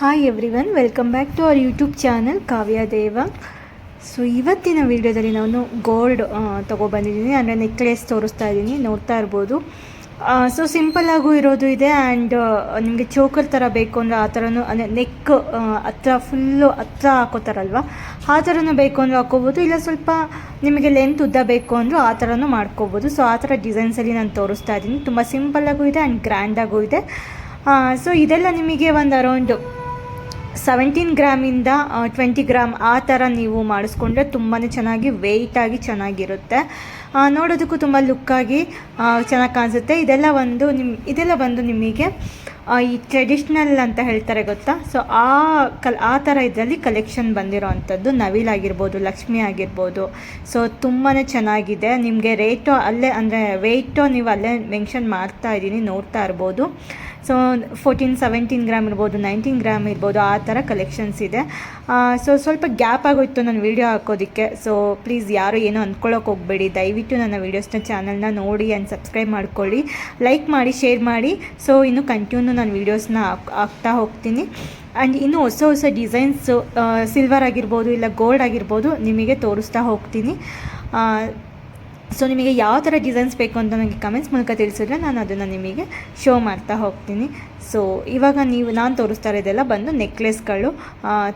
Hi everyone, welcome back to our YouTube channel Kavya Deva. So ಇವತ್ತಿನ ವೀಡಿಯೋದಲ್ಲಿ ನಾನು ಗೋಲ್ಡ್ ತೊಗೊಬಂದಿದ್ದೀನಿ, ಅಂದರೆ ನೆಕ್ಲೆಸ್ ತೋರಿಸ್ತಾ ಇದ್ದೀನಿ. ನೋಡ್ತಾ ಇರ್ಬೋದು. ಸೊ ಸಿಂಪಲ್ಲಾಗೂ ಇರೋದು ಇದೆ, ಆ್ಯಂಡ್ ನಿಮಗೆ ಚೋಕರ್ ಥರ ಬೇಕು ಅಂದರೆ ಆ ಥರನೂ, ಅಂದರೆ ನೆಕ್ ಹತ್ರ ಫುಲ್ಲು ಹತ್ರ ಹಾಕೋತಾರಲ್ವ ಆ ಥರನೂ ಬೇಕು ಅಂದರೆ ಹಾಕೋಬೋದು. ಇಲ್ಲ ಸ್ವಲ್ಪ ನಿಮಗೆ ಲೆಂತ್ ಉದ್ದ ಬೇಕು ಅಂದರೂ ಆ ಥರನೂ ಮಾಡ್ಕೋಬೋದು. ಸೊ ಆ ಥರ ಡಿಸೈನ್ಸಲ್ಲಿ ನಾನು ತೋರಿಸ್ತಾ ಇದ್ದೀನಿ. ತುಂಬ ಸಿಂಪಲ್ಲಾಗೂ ಇದೆ ಆ್ಯಂಡ್ ಗ್ರ್ಯಾಂಡಾಗೂ ಇದೆ. ಸೊ ಇದೆಲ್ಲ ನಿಮಗೆ ಒಂದು ಅರೌಂಡ್ 17 ಗ್ರಾಮಿಂದ 20 ಗ್ರಾಮ್ ಆ ಥರ ನೀವು ಮಾಡಿಸ್ಕೊಂಡ್ರೆ ತುಂಬಾ ಚೆನ್ನಾಗಿ ವೆಯ್ಟಾಗಿ ಚೆನ್ನಾಗಿರುತ್ತೆ. ನೋಡೋದಕ್ಕೂ ತುಂಬ ಲುಕ್ಕಾಗಿ ಚೆನ್ನಾಗಿ ಕಾಣಿಸುತ್ತೆ. ಇದೆಲ್ಲ ಬಂದು ನಿಮಗೆ ಈ ಟ್ರೆಡಿಷ್ನಲ್ ಅಂತ ಹೇಳ್ತಾರೆ ಗೊತ್ತಾ. ಸೊ ಆ ಥರ ಇದರಲ್ಲಿ ಕಲೆಕ್ಷನ್ ಬಂದಿರೋ ಅಂಥದ್ದು ನವಿಲಾಗಿರ್ಬೋದು, ಲಕ್ಷ್ಮಿ ಆಗಿರ್ಬೋದು. ಸೊ ತುಂಬಾ ಚೆನ್ನಾಗಿದೆ. ನಿಮಗೆ ರೇಟು ಅಲ್ಲೇ, ಅಂದರೆ ವೆಯ್ಟು ನೀವು ಅಲ್ಲೇ ಮೆನ್ಷನ್ ಮಾಡ್ತಾ ಇದ್ದೀನಿ, ನೋಡ್ತಾ ಇರ್ಬೋದು. ಸೊ 17 ಗ್ರಾಮ್ ಇರ್ಬೋದು, 19 ಗ್ರಾಮ್ ಇರ್ಬೋದು, ಆ ಥರ ಕಲೆಕ್ಷನ್ಸ್ ಇದೆ. ಸೊ ಸ್ವಲ್ಪ ಗ್ಯಾಪ್ ಆಗೋಯ್ತು ನಾನು ವೀಡಿಯೋ ಹಾಕೋದಕ್ಕೆ. ಸೊ ಪ್ಲೀಸ್ ಯಾರು ಏನೋ ಅಂದ್ಕೊಳ್ಳೋಕೆ ಹೋಗಬೇಡಿ. ದಯವಿಟ್ಟು ನನ್ನ ವೀಡಿಯೋಸ್ನ ಚಾನಲ್ನ ನೋಡಿ ಆ್ಯಂಡ್ ಸಬ್ಸ್ಕ್ರೈಬ್ ಮಾಡ್ಕೊಳ್ಳಿ, ಲೈಕ್ ಮಾಡಿ, ಶೇರ್ ಮಾಡಿ. ಸೊ ಇನ್ನು ಕಂಟಿನ್ಯೂ ನಾನು ವೀಡಿಯೋಸ್ನ ಹಾಕ್ತಾ ಹೋಗ್ತೀನಿ. ಆ್ಯಂಡ್ ಇನ್ನೂ ಹೊಸ ಡಿಸೈನ್ಸು ಸಿಲ್ವರ್ ಆಗಿರ್ಬೋದು, ಇಲ್ಲ ಗೋಲ್ಡ್ ಆಗಿರ್ಬೋದು, ನಿಮಗೆ ತೋರಿಸ್ತಾ ಹೋಗ್ತೀನಿ. ಸೊ ನಿಮಗೆ ಯಾವ ಥರ ಡಿಸೈನ್ಸ್ ಬೇಕು ಅಂತ ನನಗೆ ಕಮೆಂಟ್ಸ್ ಮೂಲಕ ತಿಳಿಸಿದ್ರೆ ನಾನು ಅದನ್ನು ನಿಮಗೆ ಶೋ ಮಾಡ್ತಾ ಹೋಗ್ತೀನಿ. ಸೊ ಇವಾಗ ನಾನು ತೋರಿಸ್ತಾ ಇರೋದೆಲ್ಲ ಬಂದು ನೆಕ್ಲೆಸ್ಗಳು,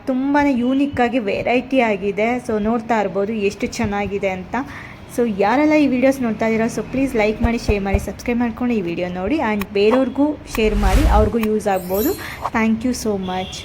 ತುಂಬಾ ಯೂನಿಕ್ಕಾಗಿ ವೆರೈಟಿ ಆಗಿದೆ. ಸೊ ನೋಡ್ತಾ ಇರ್ಬೋದು ಎಷ್ಟು ಚೆನ್ನಾಗಿದೆ ಅಂತ. ಸೊ ಯಾರೆಲ್ಲ ಈ ವಿಡಿಯೋಸ್ ನೋಡ್ತಾ ಇದ್ದೀರೋ, ಸೊ ಪ್ಲೀಸ್ ಲೈಕ್ ಮಾಡಿ, ಶೇರ್ ಮಾಡಿ, ಸಬ್ಸ್ಕ್ರೈಬ್ ಮಾಡ್ಕೊಂಡು ಈ ವಿಡಿಯೋ ನೋಡಿ. ಆ್ಯಂಡ್ ಬೇರೆಯವ್ರಿಗೂ ಶೇರ್ ಮಾಡಿ, ಅವ್ರಿಗೂ ಯೂಸ್ ಆಗ್ಬೋದು. Thank you so much.